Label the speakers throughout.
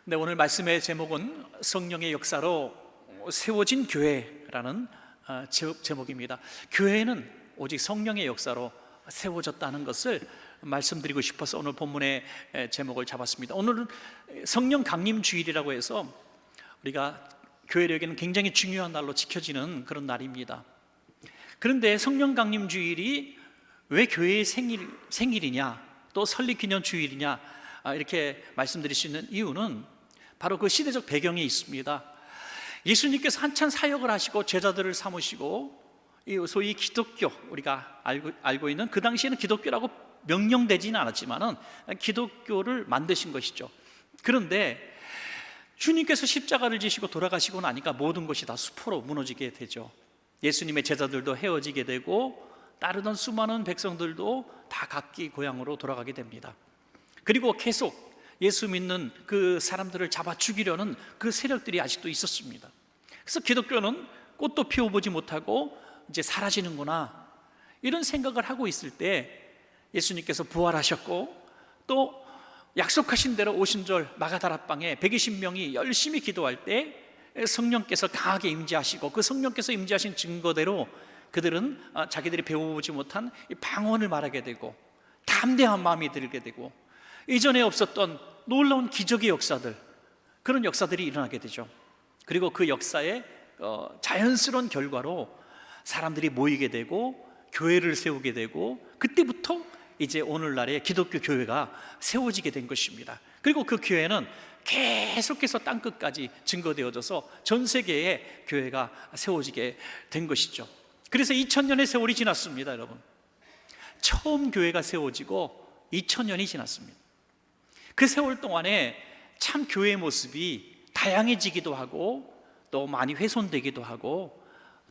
Speaker 1: 네, 오늘 말씀의 제목은 성령의 역사로 세워진 교회라는 제목입니다. 교회는 오직 성령의 역사로 세워졌다는 것을 말씀드리고 싶어서 오늘 본문의 제목을 잡았습니다. 오늘은 성령 강림 주일이라고 해서 우리가 교회력에는 굉장히 중요한 날로 지켜지는 그런 날입니다. 그런데 성령 강림 주일이 왜 교회의 생일이냐, 또 설립 기념 주일이냐 이렇게 말씀드릴 수 있는 이유는 바로 그 시대적 배경에 있습니다. 예수님께서 한참 사역을 하시고 제자들을 삼으시고 소위 기독교, 우리가 알고 있는, 그 당시에는 기독교라고 명령되지는 않았지만은 기독교를 만드신 것이죠. 그런데 주님께서 십자가를 지시고 돌아가시고 나니까 모든 것이 다 수포로 무너지게 되죠. 예수님의 제자들도 헤어지게 되고 따르던 수많은 백성들도 다 각기 고향으로 돌아가게 됩니다. 그리고 계속 예수 믿는 그 사람들을 잡아 죽이려는 그 세력들이 아직도 있었습니다. 그래서 기독교는 꽃도 피워보지 못하고 이제 사라지는구나, 이런 생각을 하고 있을 때 예수님께서 부활하셨고 또 약속하신 대로 오순절 마가다락방에 120명이 열심히 기도할 때 성령께서 강하게 임재하시고, 그 성령께서 임재하신 증거대로 그들은 자기들이 배워보지 못한 방언을 말하게 되고 담대한 마음이 들게 되고 이전에 없었던 놀라운 기적의 역사들, 그런 역사들이 일어나게 되죠. 그리고 그 역사의 자연스러운 결과로 사람들이 모이게 되고 교회를 세우게 되고, 그때부터 이제 오늘날의 기독교 교회가 세워지게 된 것입니다. 그리고 그 교회는 계속해서 땅끝까지 증거되어져서 전 세계에 교회가 세워지게 된 것이죠. 그래서 2000년의 세월이 지났습니다. 여러분, 처음 교회가 세워지고 2000년이 지났습니다. 그 세월 동안에 참 교회의 모습이 다양해지기도 하고 또 많이 훼손되기도 하고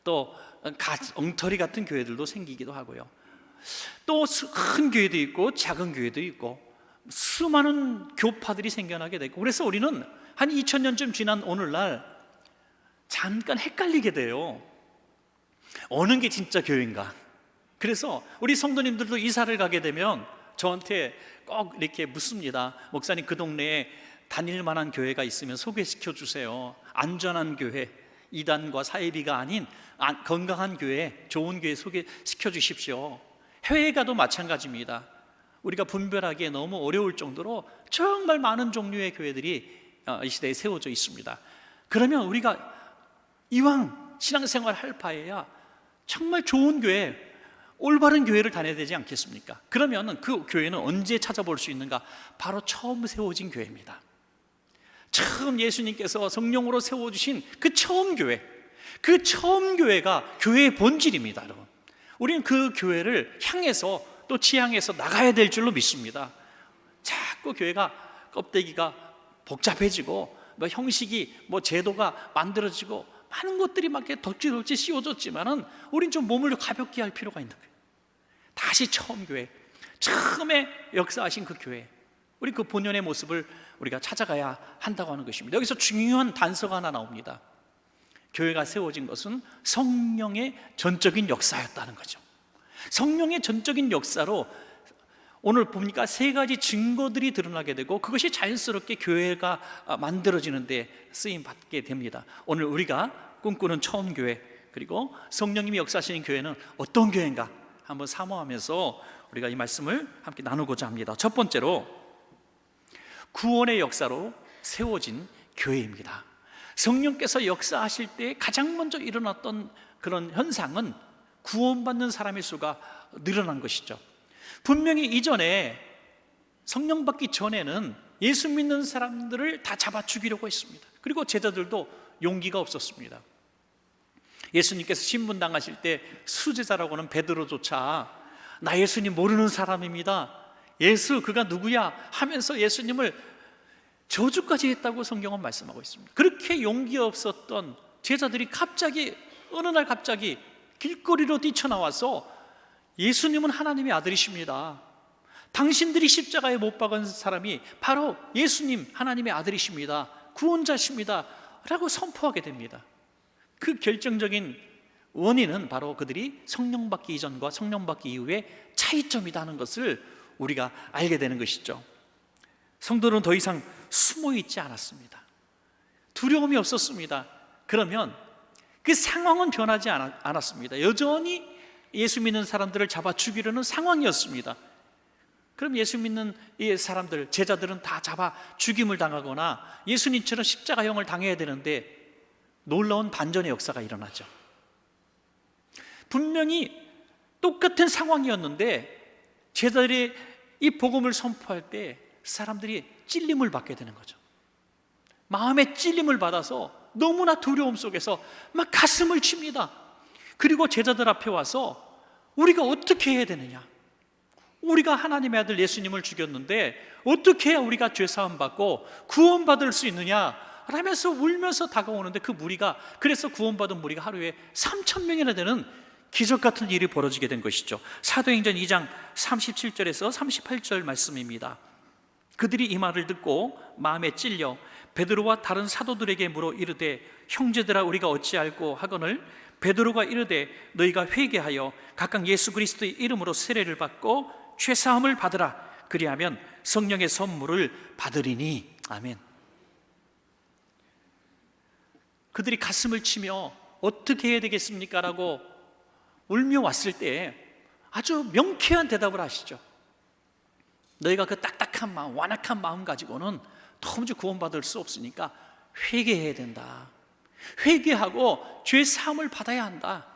Speaker 1: 또 엉터리 같은 교회들도 생기기도 하고요. 또 큰 교회도 있고 작은 교회도 있고 수많은 교파들이 생겨나게 되고, 그래서 우리는 한 2000년쯤 지난 오늘날 잠깐 헷갈리게 돼요. 어느 게 진짜 교회인가? 그래서 우리 성도님들도 이사를 가게 되면 저한테 꼭 이렇게 묻습니다. 목사님, 그 동네에 다닐 만한 교회가 있으면 소개시켜 주세요. 안전한 교회, 이단과 사이비가 아닌 건강한 교회, 좋은 교회 소개시켜 주십시오. 해외에 가도 마찬가지입니다. 우리가 분별하기에 너무 어려울 정도로 정말 많은 종류의 교회들이 이 시대에 세워져 있습니다. 그러면 우리가 이왕 신앙생활 할 바에야 정말 좋은 교회, 올바른 교회를 다녀야 되지 않겠습니까? 그러면 그 교회는 언제 찾아볼 수 있는가? 바로 처음 세워진 교회입니다. 처음 예수님께서 성령으로 세워주신 그 처음 교회, 그 처음 교회가 교회의 본질입니다. 여러분, 우리는 그 교회를 향해서 또 지향해서 나가야 될 줄로 믿습니다. 자꾸 교회가 껍데기가 복잡해지고 형식이 제도가 만들어지고 많은 것들이 막 이렇게 덕지덕지 씌워졌지만은 우린 좀 몸을 가볍게 할 필요가 있는 거예요. 다시 처음 교회, 처음에 역사하신 그 교회, 우리 그 본연의 모습을 우리가 찾아가야 한다고 하는 것입니다. 여기서 중요한 단서가 하나 나옵니다. 교회가 세워진 것은 성령의 전적인 역사였다는 거죠. 성령의 전적인 역사로 오늘 보니까 세 가지 증거들이 드러나게 되고 그것이 자연스럽게 교회가 만들어지는 데 쓰임받게 됩니다. 오늘 우리가 꿈꾸는 처음 교회, 그리고 성령님이 역사하시는 교회는 어떤 교회인가 한번 사모하면서 우리가 이 말씀을 함께 나누고자 합니다. 첫 번째로, 구원의 역사로 세워진 교회입니다. 성령께서 역사하실 때 가장 먼저 일어났던 그런 현상은 구원받는 사람의 수가 늘어난 것이죠. 분명히 이전에, 성령 받기 전에는 예수 믿는 사람들을 다 잡아 죽이려고 했습니다. 그리고 제자들도 용기가 없었습니다. 예수님께서 신문당하실 때 수제자라고 하는 베드로조차 나 예수님 모르는 사람입니다, 예수 그가 누구야 하면서 예수님을 저주까지 했다고 성경은 말씀하고 있습니다. 그렇게 용기 없었던 제자들이 갑자기 어느 날 갑자기 길거리로 뛰쳐나와서 예수님은 하나님의 아들이십니다, 당신들이 십자가에 못 박은 사람이 바로 예수님, 하나님의 아들이십니다, 구원자십니다 라고 선포하게 됩니다. 그 결정적인 원인은 바로 그들이 성령 받기 이전과 성령 받기 이후의 차이점이라는 것을 우리가 알게 되는 것이죠. 성도는 더 이상 숨어 있지 않았습니다. 두려움이 없었습니다. 그러면 그 상황은 변하지 않았습니다. 여전히 예수 믿는 사람들을 잡아 죽이려는 상황이었습니다. 그럼 예수 믿는 이 사람들, 제자들은 다 잡아 죽임을 당하거나 예수님처럼 십자가형을 당해야 되는데 놀라운 반전의 역사가 일어나죠. 분명히 똑같은 상황이었는데 제자들이 이 복음을 선포할 때 사람들이 찔림을 받게 되는 거죠. 마음의 찔림을 받아서 너무나 두려움 속에서 막 가슴을 칩니다. 그리고 제자들 앞에 와서 우리가 어떻게 해야 되느냐, 우리가 하나님의 아들 예수님을 죽였는데 어떻게 해야 우리가 죄사함 받고 구원받을 수 있느냐 라면서 울면서 다가오는데, 그 무리가, 그래서 구원받은 무리가 하루에 3,000명이나 되는 기적 같은 일이 벌어지게 된 것이죠. 사도행전 2장 37절에서 38절 말씀입니다. 그들이 이 말을 듣고 마음에 찔려 베드로와 다른 사도들에게 물어 이르되 형제들아 우리가 어찌할꼬 하거늘 베드로가 이르되 너희가 회개하여 각각 예수 그리스도의 이름으로 세례를 받고 죄사함을 받으라. 그리하면 성령의 선물을 받으리니. 아멘. 그들이 가슴을 치며 어떻게 해야 되겠습니까? 라고 울며 왔을 때 아주 명쾌한 대답을 하시죠. 너희가 그 딱딱한 마음, 완악한 마음 가지고는 도무지 구원받을 수 없으니까 회개해야 된다. 회개하고 죄사함을 받아야 한다.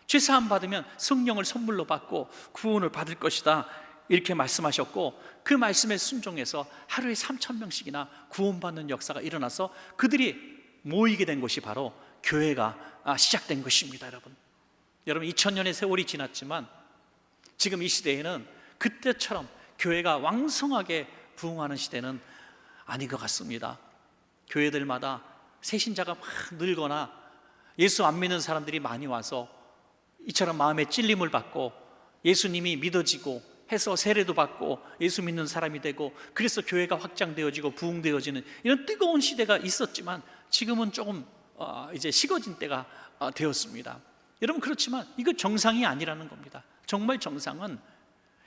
Speaker 1: 죄사함 받으면 성령을 선물로 받고 구원을 받을 것이다. 이렇게 말씀하셨고, 그 말씀에 순종해서 하루에 3,000명씩이나 구원받는 역사가 일어나서 그들이 모이게 된 것이 바로 교회가 시작된 것입니다. 여러분 2000년의 세월이 지났지만 지금 이 시대에는 그때처럼 교회가 왕성하게 부흥하는 시대는 아닌 것 같습니다. 교회들마다 새신자가 막 늘거나 예수 안 믿는 사람들이 많이 와서 이처럼 마음에 찔림을 받고 예수님이 믿어지고 해서 세례도 받고 예수 믿는 사람이 되고, 그래서 교회가 확장되어지고 부흥되어지는 이런 뜨거운 시대가 있었지만 지금은 조금 이제 식어진 때가 되었습니다. 여러분, 그렇지만 이거 정상이 아니라는 겁니다. 정말 정상은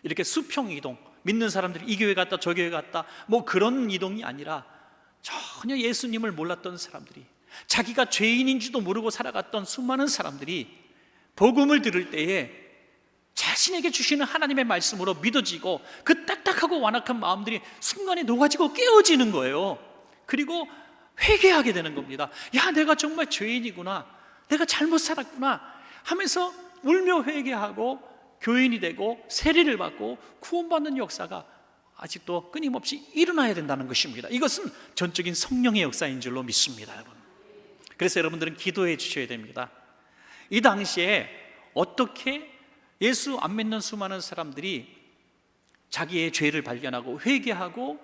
Speaker 1: 이렇게 수평 이동, 믿는 사람들이 이 교회 갔다 저 교회 갔다 뭐 그런 이동이 아니라 전혀 예수님을 몰랐던 사람들이, 자기가 죄인인 줄도 모르고 살아갔던 수많은 사람들이 복음을 들을 때에 자신에게 주시는 하나님의 말씀으로 믿어지고 그 딱딱하고 완악한 마음들이 순간에 녹아지고 깨어지는 거예요. 그리고 회개하게 되는 겁니다. 야, 내가 정말 죄인이구나, 내가 잘못 살았구나 하면서 울며 회개하고 교인이 되고 세례를 받고 구원받는 역사가 아직도 끊임없이 일어나야 된다는 것입니다. 이것은 전적인 성령의 역사인 줄로 믿습니다, 여러분. 그래서 여러분들은 기도해 주셔야 됩니다. 이 당시에 어떻게 예수 안 믿는 수많은 사람들이 자기의 죄를 발견하고 회개하고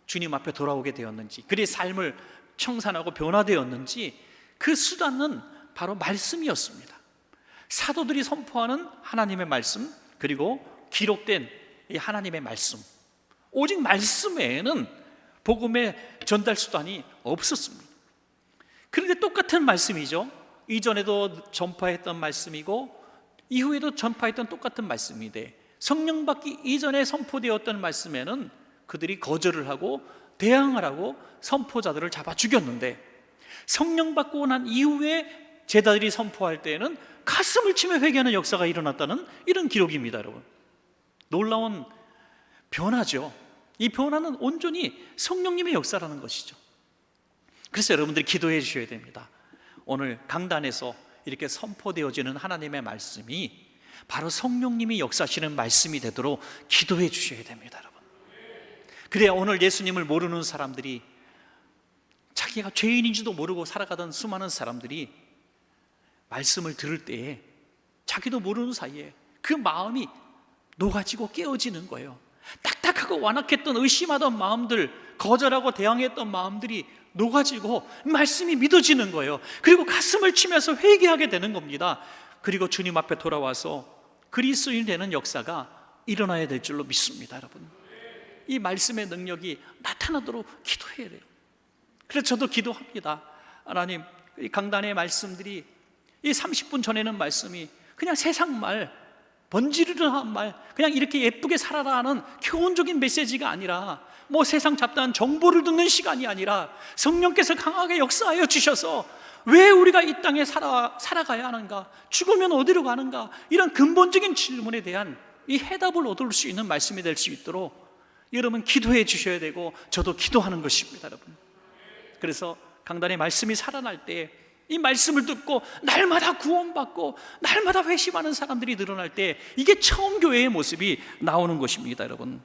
Speaker 1: 주님 앞에 돌아오게 되었는지, 그의 삶을 청산하고 변화되었는지, 그 수단은 바로 말씀이었습니다. 사도들이 선포하는 하나님의 말씀, 그리고 기록된 이 하나님의 말씀, 오직 말씀 외에는 복음의 전달 수단이 없었습니다. 그런데 똑같은 말씀이죠. 이전에도 전파했던 말씀이고 이후에도 전파했던 똑같은 말씀인데, 성령 받기 이전에 선포되었던 말씀에는 그들이 거절을 하고 대항을 하고 선포자들을 잡아 죽였는데, 성령 받고 난 이후에 제자들이 선포할 때에는 가슴을 치며 회개하는 역사가 일어났다는 이런 기록입니다, 여러분. 놀라운 변화죠. 이 변화는 온전히 성령님의 역사라는 것이죠. 그래서 여러분들이 기도해 주셔야 됩니다. 오늘 강단에서 이렇게 선포되어지는 하나님의 말씀이 바로 성령님이 역사하시는 말씀이 되도록 기도해 주셔야 됩니다, 여러분. 그래야 오늘 예수님을 모르는 사람들이, 자기가 죄인인지도 모르고 살아가던 수많은 사람들이 말씀을 들을 때에 자기도 모르는 사이에 그 마음이 녹아지고 깨어지는 거예요. 딱딱하고 완악했던 의심하던 마음들, 거절하고 대항했던 마음들이 녹아지고 말씀이 믿어지는 거예요. 그리고 가슴을 치면서 회개하게 되는 겁니다. 그리고 주님 앞에 돌아와서 그리스도인 되는 역사가 일어나야 될 줄로 믿습니다, 여러분. 이 말씀의 능력이 나타나도록 기도해야 돼요. 그래서 저도 기도합니다. 하나님, 이 강단의 말씀들이, 이 30분 전에는 말씀이 그냥 세상 말, 번지르르한 말, 그냥 이렇게 예쁘게 살아라 하는 교훈적인 메시지가 아니라 뭐 세상 잡다한 정보를 듣는 시간이 아니라 성령께서 강하게 역사하여 주셔서 왜 우리가 이 땅에 살아가야 하는가, 죽으면 어디로 가는가, 이런 근본적인 질문에 대한 이 해답을 얻을 수 있는 말씀이 될 수 있도록 여러분 기도해 주셔야 되고, 저도 기도하는 것입니다, 여러분. 그래서 강단의 말씀이 살아날 때 이 말씀을 듣고 날마다 구원받고 날마다 회심하는 사람들이 늘어날 때, 이게 처음 교회의 모습이 나오는 것입니다, 여러분.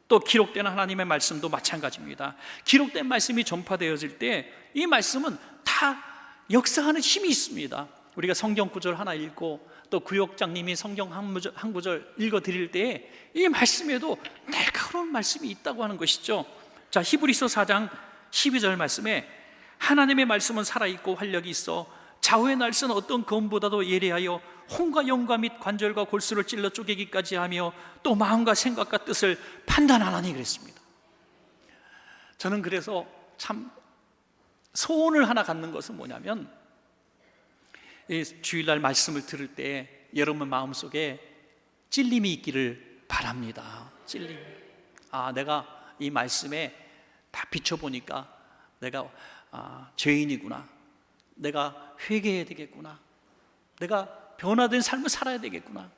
Speaker 1: 또 기록된 하나님의 말씀도 마찬가지입니다. 기록된 말씀이 전파되어질 때 이 말씀은 다 역사하는 힘이 있습니다. 우리가 성경 구절 하나 읽고 또 구역장님이 성경 한 구절 읽어드릴 때 이 말씀에도 날카로운 말씀이 있다고 하는 것이죠. 자, 히브리서 4장 12절 말씀에 하나님의 말씀은 살아있고 활력이 있어 좌우의 날선 어떤 검보다도 예리하여 혼과 영과 및 관절과 골수를 찔러 쪼개기까지 하며 또 마음과 생각과 뜻을 판단하나니 그랬습니다. 저는 그래서 참 소원을 하나 갖는 것은 뭐냐면, 이 주일날 말씀을 들을 때 여러분 마음속에 찔림이 있기를 바랍니다. 찔림. 내가 이 말씀에 다 비춰보니까 내가 죄인이구나, 내가 회개해야 되겠구나, 내가 변화된 삶을 살아야 되겠구나,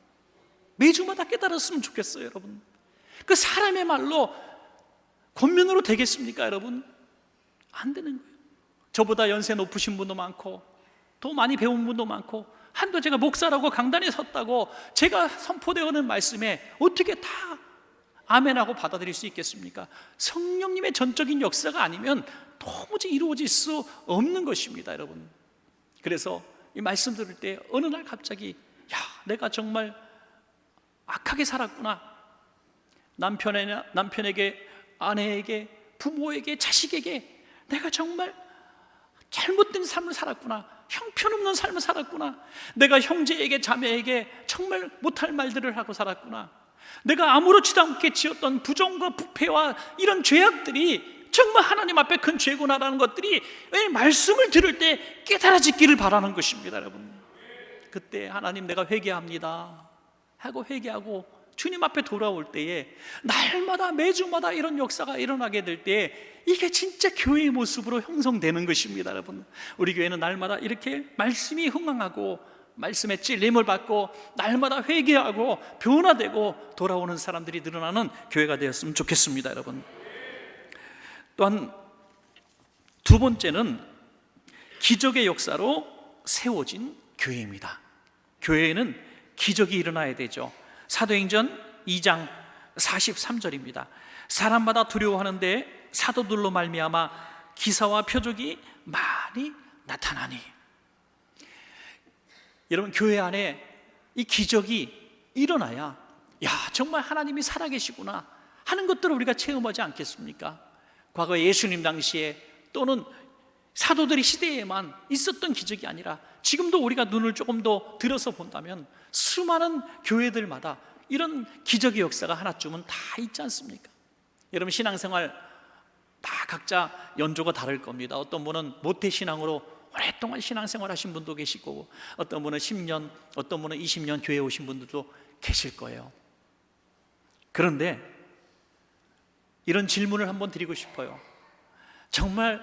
Speaker 1: 매주마다 깨달았으면 좋겠어요, 여러분. 그 사람의 말로 권면으로 되겠습니까, 여러분? 안 되는 거예요. 저보다 연세 높으신 분도 많고 더 많이 배운 분도 많고, 한도 제가 목사라고 강단에 섰다고 제가 선포되어오는 말씀에 어떻게 다 아멘하고 받아들일 수 있겠습니까? 성령님의 전적인 역사가 아니면 도무지 이루어질 수 없는 것입니다, 여러분. 그래서 이 말씀 들을 때 어느 날 갑자기 내가 정말 악하게 살았구나, 남편에게, 아내에게, 부모에게, 자식에게 내가 정말 잘못된 삶을 살았구나, 형편없는 삶을 살았구나, 내가 형제에게, 자매에게 정말 못할 말들을 하고 살았구나, 내가 아무렇지도 않게 지었던 부정과 부패와 이런 죄악들이 정말 하나님 앞에 큰 죄구나라는 것들이 말씀을 들을 때 깨달아지기를 바라는 것입니다, 여러분. 그때 하나님, 내가 회개합니다 하고 회개하고 주님 앞에 돌아올 때에 날마다 매주마다 이런 역사가 일어나게 될 때, 이게 진짜 교회의 모습으로 형성되는 것입니다, 여러분. 우리 교회는 날마다 이렇게 말씀이 흥황하고 말씀의 찔림을 받고 날마다 회개하고 변화되고 돌아오는 사람들이 늘어나는 교회가 되었으면 좋겠습니다, 여러분. 또한 두 번째는 기적의 역사로 세워진 교회입니다. 교회에는 기적이 일어나야 되죠. 사도행전 2장 43절입니다. 사람마다 두려워하는데 사도들로 말미암아 기사와 표적이 많이 나타나니. 여러분, 교회 안에 이 기적이 일어나야 정말 하나님이 살아계시구나 하는 것들을 우리가 체험하지 않겠습니까? 과거 예수님 당시에 또는 사도들의 시대에만 있었던 기적이 아니라 지금도 우리가 눈을 조금 더 들어서 본다면 수많은 교회들마다 이런 기적의 역사가 하나쯤은 다 있지 않습니까? 여러분, 신앙생활 다 각자 연조가 다를 겁니다. 어떤 분은 모태신앙으로 오랫동안 신앙생활 하신 분도 계시고, 어떤 분은 10년, 어떤 분은 20년 교회에 오신 분들도 계실 거예요. 그런데 이런 질문을 한번 드리고 싶어요. 정말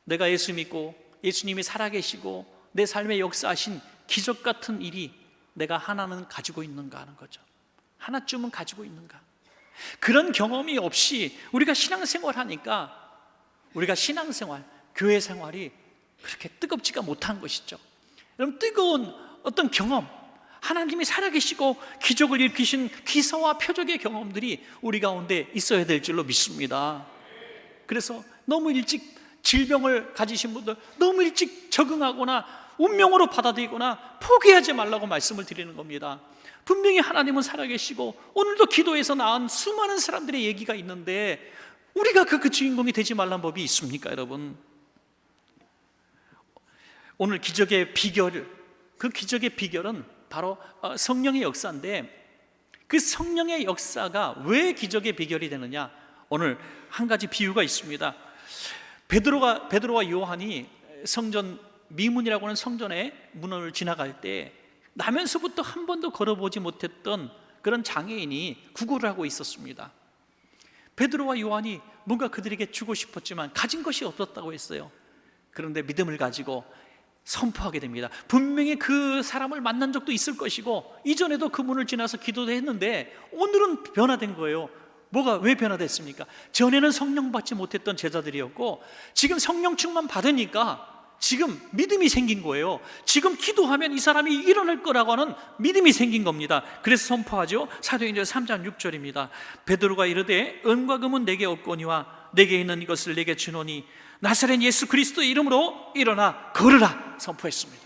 Speaker 1: 내가 예수 믿고 예수님이 살아계시고 내 삶에 역사하신 기적 같은 일이 내가 하나는 가지고 있는가 하는 거죠. 하나쯤은 가지고 있는가? 그런 경험이 없이 우리가 신앙생활 하니까 우리가 신앙생활, 교회 생활이 그렇게 뜨겁지가 못한 것이죠. 여러분, 뜨거운 어떤 경험, 하나님이 살아계시고 기적을 일으키신 기사와 표적의 경험들이 우리 가운데 있어야 될 줄로 믿습니다. 그래서 너무 일찍 질병을 가지신 분들 너무 일찍 적응하거나 운명으로 받아들이거나 포기하지 말라고 말씀을 드리는 겁니다. 분명히 하나님은 살아계시고 오늘도 기도에서 나온 수많은 사람들의 얘기가 있는데 우리가 그 주인공이 되지 말란 법이 있습니까, 여러분? 오늘 기적의 비결, 그 기적의 비결은 바로 성령의 역사인데, 그 성령의 역사가 왜 기적의 비결이 되느냐? 오늘 한 가지 비유가 있습니다. 베드로와 요한이 성전 미문이라고 하는 성전의 문을 지나갈 때 나면서부터 한 번도 걸어보지 못했던 그런 장애인이 구걸을 하고 있었습니다. 베드로와 요한이 뭔가 그들에게 주고 싶었지만 가진 것이 없었다고 했어요. 그런데 믿음을 가지고 선포하게 됩니다. 분명히 그 사람을 만난 적도 있을 것이고 이전에도 그 문을 지나서 기도도 했는데 오늘은 변화된 거예요. 뭐가 왜 변화됐습니까? 전에는 성령 받지 못했던 제자들이었고 지금 성령 충만 받으니까 지금 믿음이 생긴 거예요. 지금 기도하면 이 사람이 일어날 거라고 하는 믿음이 생긴 겁니다. 그래서 선포하죠. 사도행전 3장 6절입니다. 베드로가 이르되 은과 금은 내게 없거니와 내게 있는 이것을 내게 주노니 나사렛 예수 그리스도의 이름으로 일어나 걸으라 선포했습니다.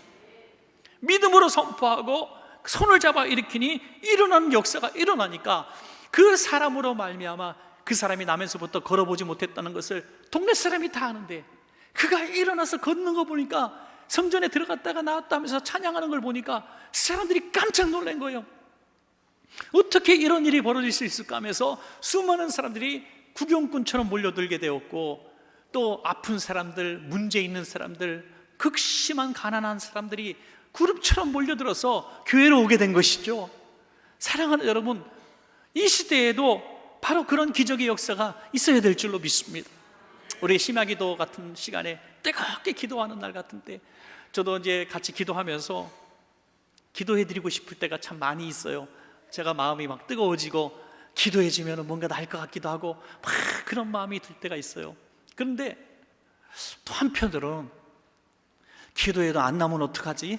Speaker 1: 믿음으로 선포하고 손을 잡아 일으키니 일어나는 역사가 일어나니까 그 사람으로 말미암아 그 사람이 나면서부터 걸어보지 못했다는 것을 동네 사람이 다 아는데 그가 일어나서 걷는 거 보니까 성전에 들어갔다가 나왔다 하면서 찬양하는 걸 보니까 사람들이 깜짝 놀란 거예요. 어떻게 이런 일이 벌어질 수 있을까 하면서 수많은 사람들이 구경꾼처럼 몰려들게 되었고 또 아픈 사람들, 문제 있는 사람들, 극심한 가난한 사람들이 그룹처럼 몰려들어서 교회로 오게 된 것이죠. 사랑하는 여러분, 이 시대에도 바로 그런 기적의 역사가 있어야 될 줄로 믿습니다. 우리 심야기도 같은 시간에 뜨겁게 기도하는 날 같은 때 저도 이제 같이 기도하면서 기도해드리고 싶을 때가 참 많이 있어요. 제가 마음이 막 뜨거워지고 기도해주면 뭔가 날 것 같기도 하고 막 그런 마음이 들 때가 있어요. 그런데 또 한편으로는 기도해도 안 나면 어떡하지?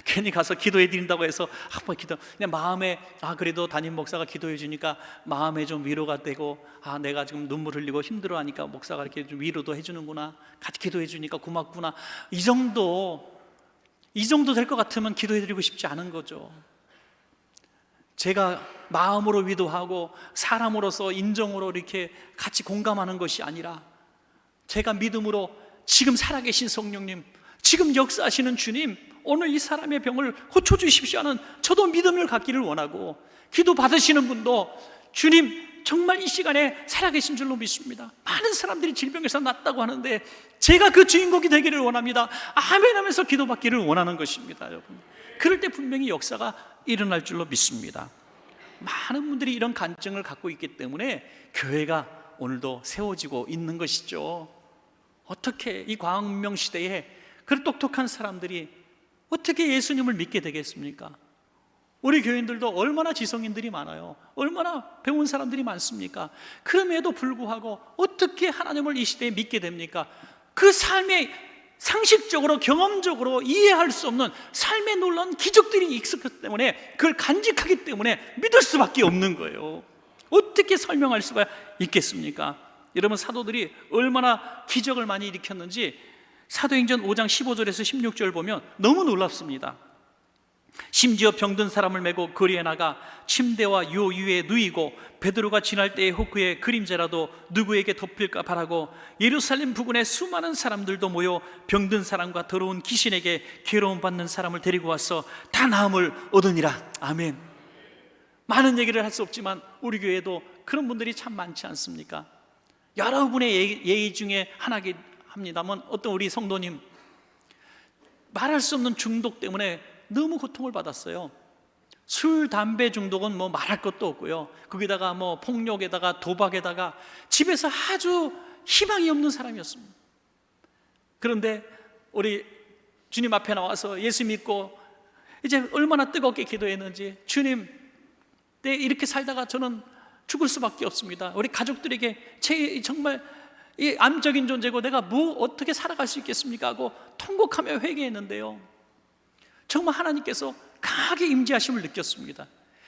Speaker 1: 괜히 가서 기도해 드린다고 해서 한번 그냥 마음에 그래도 담임 목사가 기도해 주니까 마음에 좀 위로가 되고 내가 지금 눈물 흘리고 힘들어하니까 목사가 이렇게 좀 위로도 해주는구나, 같이 기도해 주니까 고맙구나, 이 정도 될 것 같으면 기도해 드리고 싶지 않은 거죠. 제가 마음으로 위로하고 사람으로서 인정으로 이렇게 같이 공감하는 것이 아니라 제가 믿음으로 지금 살아계신 성령님, 지금 역사하시는 주님, 오늘 이 사람의 병을 고쳐주십시오 하는 저도 믿음을 갖기를 원하고 기도 받으시는 분도 주님 정말 이 시간에 살아계신 줄로 믿습니다. 많은 사람들이 질병에서 낫다고 하는데 제가 그 주인공이 되기를 원합니다. 아멘 하면서 기도받기를 원하는 것입니다. 여러분, 그럴 때 분명히 역사가 일어날 줄로 믿습니다. 많은 분들이 이런 간증을 갖고 있기 때문에 교회가 오늘도 세워지고 있는 것이죠. 어떻게 이 광명 시대에 그런 똑똑한 사람들이 어떻게 예수님을 믿게 되겠습니까? 우리 교인들도 얼마나 지성인들이 많아요. 얼마나 배운 사람들이 많습니까? 그럼에도 불구하고 어떻게 하나님을 이 시대에 믿게 됩니까? 그 삶에 상식적으로 경험적으로 이해할 수 없는 삶에 놀라운 기적들이 있었기 때문에 그걸 간직하기 때문에 믿을 수밖에 없는 거예요. 어떻게 설명할 수가 있겠습니까? 여러분, 사도들이 얼마나 기적을 많이 일으켰는지 사도행전 5장 15절에서 16절 보면 너무 놀랍습니다. 심지어 병든 사람을 메고 거리에 나가 침대와 요 위에 누이고 베드로가 지날 때의 호크의 그림자라도 누구에게 덮일까 바라고 예루살렘 부근에 수많은 사람들도 모여 병든 사람과 더러운 귀신에게 괴로움 받는 사람을 데리고 와서 다 나음을 얻으니라. 아멘. 많은 얘기를 할 수 없지만 우리 교회도 그런 분들이 참 많지 않습니까? 여러분의 예의 중에 하나긴 합니다만 어떤 우리 성도님 말할 수 없는 중독 때문에 너무 고통을 받았어요. 술, 담배 중독은 뭐 말할 것도 없고요. 거기다가 뭐 폭력에다가 도박에다가 집에서 아주 희망이 없는 사람이었습니다. 그런데 우리 주님 앞에 나와서 예수 믿고 이제 얼마나 뜨겁게 기도했는지, 주님, 네, 이렇게 살다가 저는 죽을 수밖에 없습니다. 우리 가족들에게 정말 이 암적인 존재고 내가 어떻게 살아갈 수 있겠습니까? 하고 통곡하며 회개했는데요, 정말 하나님께서 강하게 임재하심을 느꼈습니다.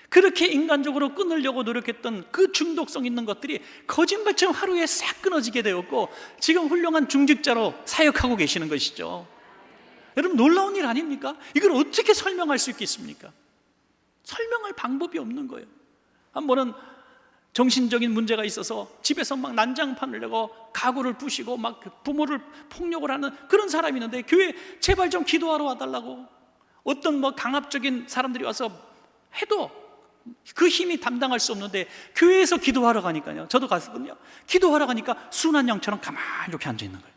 Speaker 1: 그렇게 인간적으로 끊으려고 노력했던 그 중독성 있는 것들이 거짓말처럼 하루에 싹 끊어지게 되었고 지금 훌륭한 중직자로 사역하고 계시는 것이죠. 여러분, 놀라운 일 아닙니까? 이걸 어떻게 설명할 수 있겠습니까? 설명할 방법이 없는 거예요. 한 번은 정신적인 문제가 있어서 집에서 막 난장판을 내고 가구를 부시고 막 부모를 폭력을 하는 그런 사람이 있는데 교회 제발 좀 기도하러 와달라고 어떤 강압적인 사람들이 와서 해도 그 힘이 담당할 수 없는데 교회에서 기도하러 가니까요, 저도 갔거든요. 기도하러 가니까 순한 영처럼 가만히 이렇게 앉아 있는 거예요.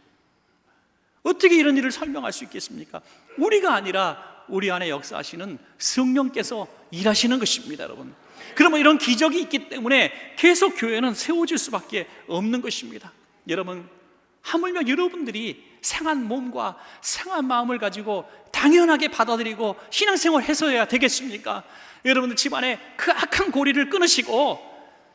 Speaker 1: 어떻게 이런 일을 설명할 수 있겠습니까? 우리가 아니라 우리 안에 역사하시는 성령께서 일하시는 것입니다. 여러분, 그러면 이런 기적이 있기 때문에 계속 교회는 세워질 수밖에 없는 것입니다. 여러분, 하물며 여러분들이 상한 몸과 상한 마음을 가지고 당연하게 받아들이고 신앙생활 해서야 되겠습니까? 여러분들 집안에 그 악한 고리를 끊으시고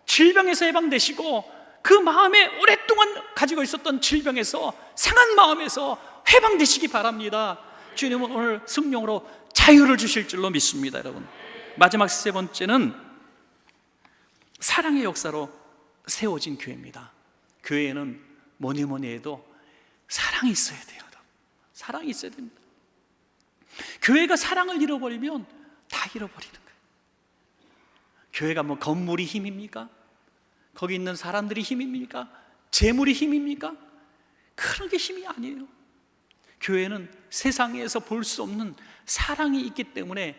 Speaker 1: 질병에서 해방되시고 그 마음에 오랫동안 가지고 있었던 질병에서, 상한 마음에서 해방되시기 바랍니다. 주님은 오늘 성령으로 자유를 주실 줄로 믿습니다. 여러분, 마지막 세 번째는 사랑의 역사로 세워진 교회입니다. 교회에는 뭐니 해도 사랑이 있어야 돼요. 사랑이 있어야 됩니다. 교회가 사랑을 잃어버리면 다 잃어버리는 거예요. 교회가 뭐 건물이 힘입니까? 거기 있는 사람들이 힘입니까? 재물이 힘입니까? 그런 게 힘이 아니에요. 교회는 세상에서 볼 수 없는 사랑이 있기 때문에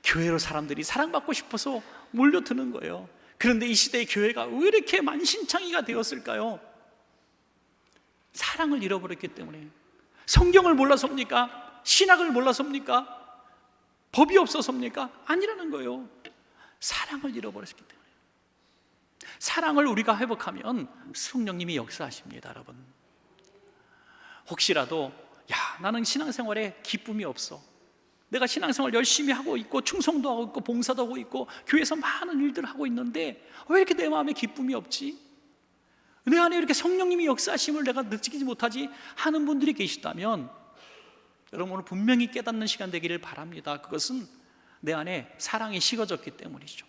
Speaker 1: 교회로 사람들이 사랑받고 싶어서 몰려드는 거예요. 그런데 이 시대의 교회가 왜 이렇게 만신창이가 되었을까요? 사랑을 잃어버렸기 때문에. 성경을 몰라서입니까? 신학을 몰라서입니까? 법이 없어서입니까? 아니라는 거예요. 사랑을 잃어버렸기 때문에. 사랑을 우리가 회복하면 성령님이 역사하십니다. 여러분, 혹시라도 나는 신앙생활에 기쁨이 없어, 내가 신앙생활 열심히 하고 있고 충성도 하고 있고 봉사도 하고 있고 교회에서 많은 일들을 하고 있는데 왜 이렇게 내 마음에 기쁨이 없지? 내 안에 이렇게 성령님이 역사하심을 내가 느끼지 못하지? 하는 분들이 계시다면 여러분, 오늘 분명히 깨닫는 시간 되기를 바랍니다. 그것은 내 안에 사랑이 식어졌기 때문이죠.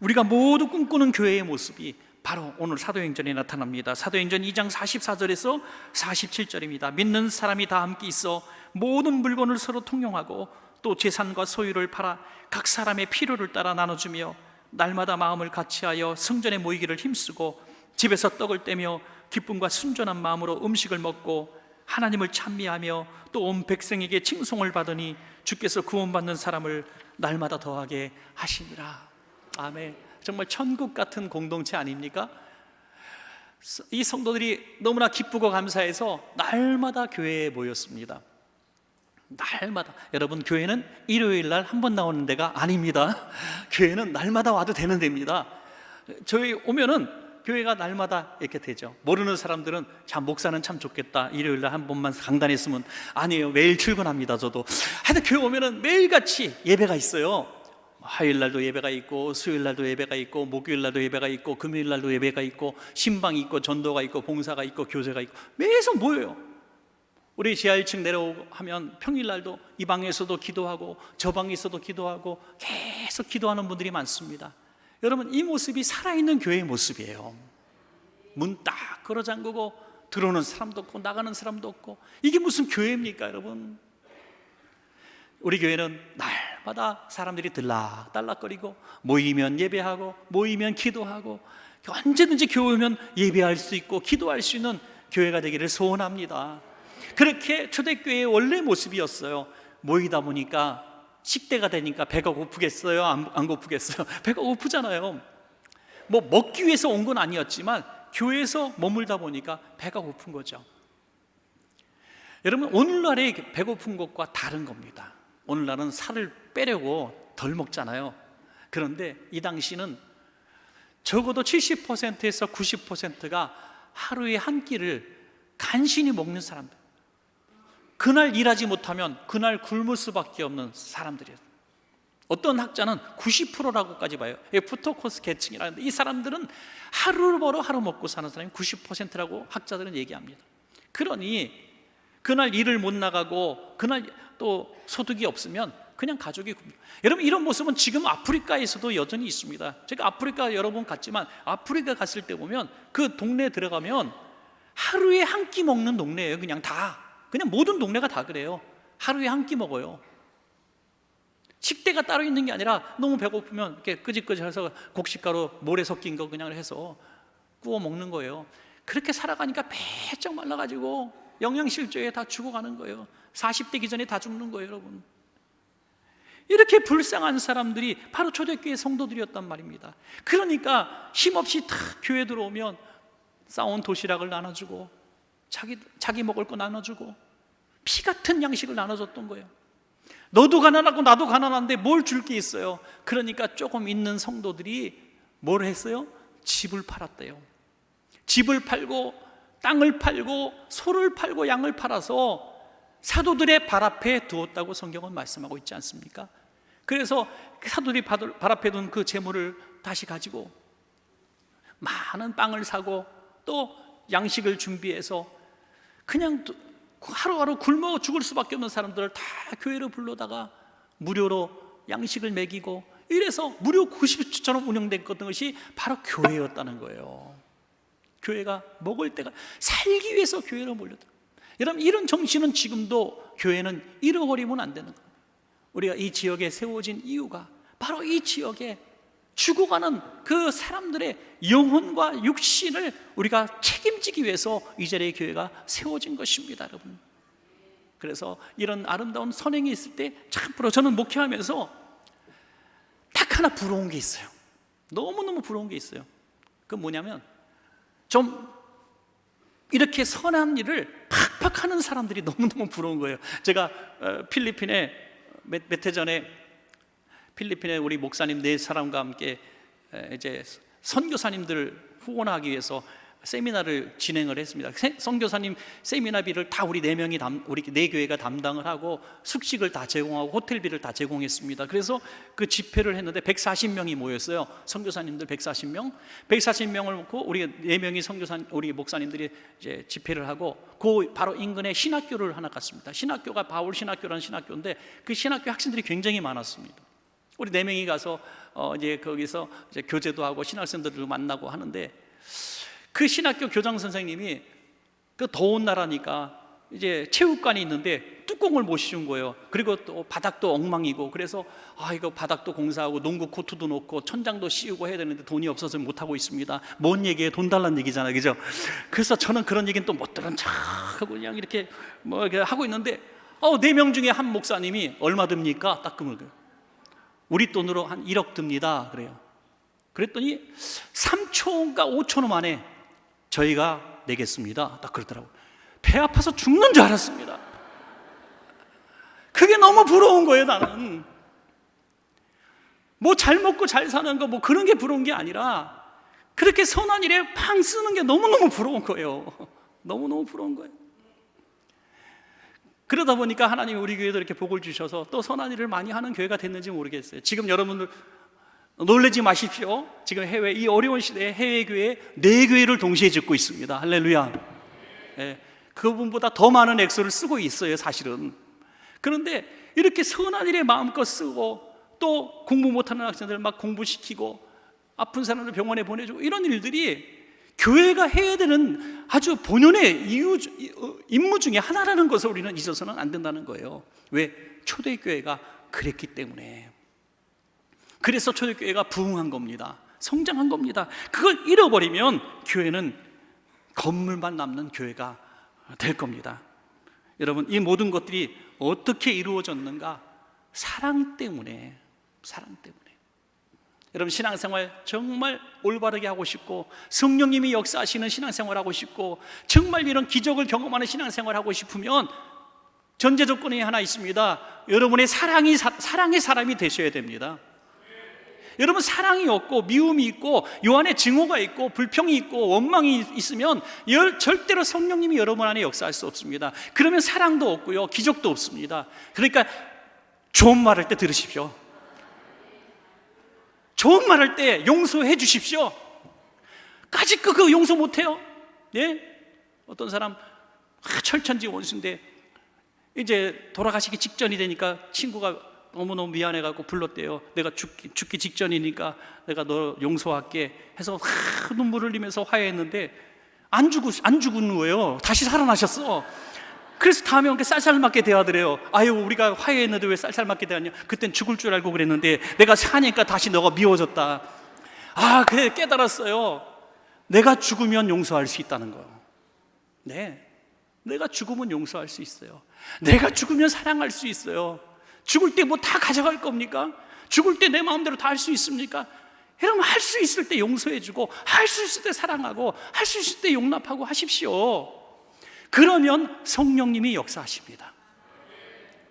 Speaker 1: 우리가 모두 꿈꾸는 교회의 모습이 바로 오늘 사도행전에 나타납니다. 사도행전 2장 44절에서 47절입니다. 믿는 사람이 다 함께 있어 모든 물건을 서로 통용하고 또 재산과 소유를 팔아 각 사람의 필요를 따라 나눠주며 날마다 마음을 같이하여 성전에 모이기를 힘쓰고 집에서 떡을 떼며 기쁨과 순전한 마음으로 음식을 먹고 하나님을 찬미하며 또 온 백성에게 칭송을 받으니 주께서 구원받는 사람을 날마다 더하게 하시니라. 아멘. 정말 천국 같은 공동체 아닙니까? 이 성도들이 너무나 기쁘고 감사해서 날마다 교회에 모였습니다. 날마다. 여러분, 교회는 일요일 날 한 번 나오는 데가 아닙니다. 교회는 날마다 와도 되는 데입니다. 저희 오면은 교회가 날마다 이렇게 되죠. 모르는 사람들은 참 목사는 참 좋겠다, 일요일 날 한 번만 강단했으면. 아니에요, 매일 출근합니다. 저도 하여튼 교회 오면은 매일같이 예배가 있어요. 화요일 날도 예배가 있고 수요일 날도 예배가 있고 목요일 날도 예배가 있고 금요일 날도 예배가 있고 신방이 있고 전도가 있고 봉사가 있고 교제가 있고 매일 모여요. 우리 지하 1층 내려오고 하면 평일 날도 이 방에서도 기도하고 저 방에서도 기도하고 계속 기도하는 분들이 많습니다. 여러분, 이 모습이 살아있는 교회의 모습이에요. 문 딱 걸어 잠그고 들어오는 사람도 없고 나가는 사람도 없고, 이게 무슨 교회입니까 여러분? 우리 교회는 날마다 사람들이 들락달락거리고 모이면 예배하고 모이면 기도하고 언제든지 교회 오면 예배할 수 있고 기도할 수 있는 교회가 되기를 소원합니다. 그렇게 초대교회의 원래 모습이었어요. 모이다 보니까 식대가 되니까 배가 고프겠어요? 안 고프겠어요? 배가 고프잖아요. 뭐 먹기 위해서 온 건 아니었지만 교회에서 머물다 보니까 배가 고픈 거죠. 여러분, 오늘날의 배고픈 것과 다른 겁니다. 오늘날은 살을 빼려고 덜 먹잖아요. 그런데 이 당시는 적어도 70%에서 90%가 하루에 한 끼를 간신히 먹는 사람들, 그날 일하지 못하면 그날 굶을 수밖에 없는 사람들이에요. 어떤 학자는 90%라고까지 봐요. 푸토코스 계층이라는데 이 사람들은 하루를 벌어 하루 먹고 사는 사람이 90%라고 학자들은 얘기합니다. 그러니 그날 일을 못 나가고 그날 또 소득이 없으면 그냥 가족이 굶니다. 여러분, 이런 모습은 지금 아프리카에서도 여전히 있습니다. 제가 아프리카 여러 번 갔지만 아프리카 갔을 때 보면 그 동네에 들어가면 하루에 한 끼 먹는 동네예요. 그냥 모든 동네가 다 그래요. 하루에 한 끼 먹어요. 식대가 따로 있는 게 아니라 너무 배고프면 이렇게 끄직끄직해서 곡식가루 모래 섞인 거 그냥 해서 구워 먹는 거예요. 그렇게 살아가니까 배쩍 말라가지고 영양실조에 다 죽어가는 거예요. 40대기 전에 다 죽는 거예요. 여러분, 이렇게 불쌍한 사람들이 바로 초대교회 성도들이었단 말입니다. 그러니까 힘없이 다 교회 들어오면 싸온 도시락을 나눠주고 자기 먹을 거 나눠주고 피 같은 양식을 나눠줬던 거예요. 너도 가난하고 나도 가난한데 뭘 줄 게 있어요? 그러니까 조금 있는 성도들이 뭘 했어요? 집을 팔았대요. 집을 팔고 땅을 팔고 소를 팔고 양을 팔아서 사도들의 발 앞에 두었다고 성경은 말씀하고 있지 않습니까? 그래서 사도들이 발 앞에 둔 그 재물을 다시 가지고 많은 빵을 사고 또 양식을 준비해서 그냥 하루하루 굶어 죽을 수밖에 없는 사람들을 다 교회로 불러다가 무료로 양식을 먹이고 이래서 무료 90주처럼 운영된 것이 바로 교회였다는 거예요. 교회가 먹을 때가 살기 위해서 교회로 몰렸다. 여러분, 이런 정신은 지금도 교회는 잃어버리면 안 되는 거예요. 우리가 이 지역에 세워진 이유가 바로 이 지역에 죽어가는 그 사람들의 영혼과 육신을 우리가 책임지기 위해서 이 자리에 교회가 세워진 것입니다, 여러분. 그래서 이런 아름다운 선행이 있을 때 참으로 저는 목회하면서 딱 하나 부러운 게 있어요. 너무너무 부러운 게 있어요. 그건 뭐냐면 좀 이렇게 선한 일을 팍팍 하는 사람들이 너무너무 부러운 거예요. 제가 필리핀에 몇 해 전에 필리핀에 우리 목사님 4사람과 함께 이제 선교사님들을 후원하기 위해서 세미나를 진행을 했습니다. 선교사님 세미나비를 다 우리 4명이 우리 4교회가 담당을 하고 숙식을 다 제공하고 호텔비를 다 제공했습니다. 그래서 그 집회를 했는데 140명이 모였어요. 선교사님들 140명을 놓고 우리 4명이 우리 목사님들이 이제 집회를 하고 그 바로 인근에 신학교를 하나 갔습니다. 신학교가 바울 신학교라는 신학교인데 그 신학교 학생들이 굉장히 많았습니다. 우리 4명이 가서 이제 거기서 이제 교제도 하고 신학생들을 만나고 하는데 그 신학교 교장 선생님이 그 더운 나라니까 이제 체육관이 있는데 뚜껑을 못 씌운 거예요. 그리고 또 바닥도 엉망이고 그래서 이거 바닥도 공사하고 농구 코트도 놓고 천장도 씌우고 해야 되는데 돈이 없어서 못 하고 있습니다. 뭔 얘기예요? 돈 달라는 얘기잖아요, 그죠? 그래서 저는 그런 얘기는 또 못 들은 척하고 그냥 이렇게 뭐 이렇게 하고 있는데 4명 중에 한 목사님이 얼마 듭니까? 딱 그러면 우리 돈으로 한 1억 듭니다. 그래요. 그랬더니 3초인가 5초 만에 저희가 내겠습니다. 딱 그러더라고요. 배 아파서 죽는 줄 알았습니다. 그게 너무 부러운 거예요, 나는. 뭐 잘 먹고 잘 사는 거 뭐 그런 게 부러운 게 아니라 그렇게 선한 일에 팡 쓰는 게 너무너무 부러운 거예요. 너무너무 부러운 거예요. 그러다 보니까 하나님이 우리 교회도 이렇게 복을 주셔서 또 선한 일을 많이 하는 교회가 됐는지 모르겠어요. 지금 여러분들 놀라지 마십시오. 지금 이 어려운 시대에 해외 교회 4교회를 동시에 짓고 있습니다. 할렐루야. 네, 그분보다 더 많은 액수를 쓰고 있어요, 사실은. 그런데 이렇게 선한 일에 마음껏 쓰고 또 공부 못하는 학생들 막 공부시키고 아픈 사람들 병원에 보내주고 이런 일들이 교회가 해야 되는 아주 본연의 임무 중에 하나라는 것을 우리는 잊어서는 안 된다는 거예요. 왜? 초대교회가 그랬기 때문에. 그래서 초대교회가 부흥한 겁니다. 성장한 겁니다. 그걸 잃어버리면 교회는 건물만 남는 교회가 될 겁니다. 여러분, 이 모든 것들이 어떻게 이루어졌는가? 사랑 때문에. 여러분, 신앙생활 정말 올바르게 하고 싶고 성령님이 역사하시는 신앙생활 하고 싶고 정말 이런 기적을 경험하는 신앙생활 하고 싶으면 전제 조건이 하나 있습니다. 여러분의 사랑의 사람이 되셔야 됩니다. 여러분, 사랑이 없고 미움이 있고 요 안에 증오가 있고 불평이 있고 원망이 있으면 절대로 성령님이 여러분 안에 역사할 수 없습니다. 그러면 사랑도 없고요, 기적도 없습니다. 그러니까 좋은 말 할 때 들으십시오. 좋은 말 할 때 용서해 주십시오. 까짓 거 용서 못해요. 예? 어떤 사람 철천지 원수인데 이제 돌아가시기 직전이 되니까 친구가 너무너무 미안해갖고 불렀대요. 내가 죽기 직전이니까 내가 너 용서할게 해서 눈물을 흘리면서 화해했는데 안 죽은 거예요. 다시 살아나셨어. 그래서 다음에 이렇게 쌀쌀맞게 대하더래요. 아유, 우리가 화해했는데 왜 쌀쌀맞게 대하냐? 그땐 죽을 줄 알고 그랬는데 내가 사니까 다시 너가 미워졌다. 그래, 깨달았어요. 내가 죽으면 용서할 수 있다는 거예요. 네, 내가 죽으면 용서할 수 있어요. 내가 죽으면 사랑할 수 있어요. 죽을 때 뭐 다 가져갈 겁니까? 죽을 때 내 마음대로 다 할 수 있습니까? 여러분, 할 수 있을 때 용서해주고 할 수 있을 때 사랑하고 할 수 있을 때 용납하고 하십시오. 그러면 성령님이 역사하십니다.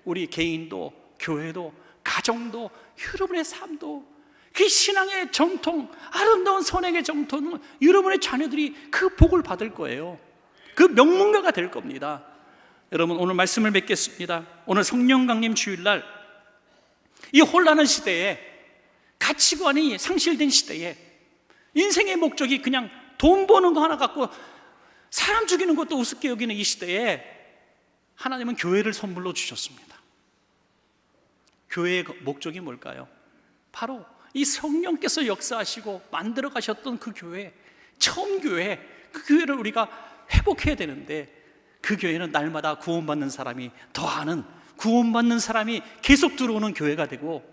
Speaker 1: 우리 개인도 교회도, 가정도, 여러분의 삶도, 그 신앙의 정통, 아름다운 선행의 정통은 여러분의 자녀들이 그 복을 받을 거예요. 그 명문가가 될 겁니다. 여러분, 오늘 말씀을 맺겠습니다. 오늘 성령 강림 주일날, 이 혼란한 시대에, 가치관이 상실된 시대에, 인생의 목적이 그냥 돈 버는 거 하나 갖고 사람 죽이는 것도 우습게 여기는 이 시대에 하나님은 교회를 선물로 주셨습니다. 교회의 목적이 뭘까요? 바로 이 성령께서 역사하시고 만들어 가셨던 그 교회, 처음 교회, 그 교회를 우리가 회복해야 되는데, 그 교회는 날마다 구원받는 사람이 더하는, 구원받는 사람이 계속 들어오는 교회가 되고,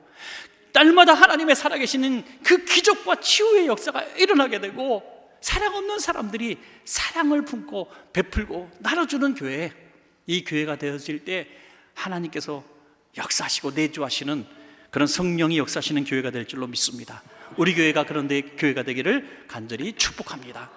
Speaker 1: 날마다 하나님의 살아계시는 그 기적과 치유의 역사가 일어나게 되고, 사랑 없는 사람들이 사랑을 품고 베풀고 나눠주는 교회, 이 교회가 되어질 때 하나님께서 역사하시고 내주하시는 그런 성령이 역사하시는 교회가 될 줄로 믿습니다. 우리 교회가 그런 교회가 되기를 간절히 축복합니다.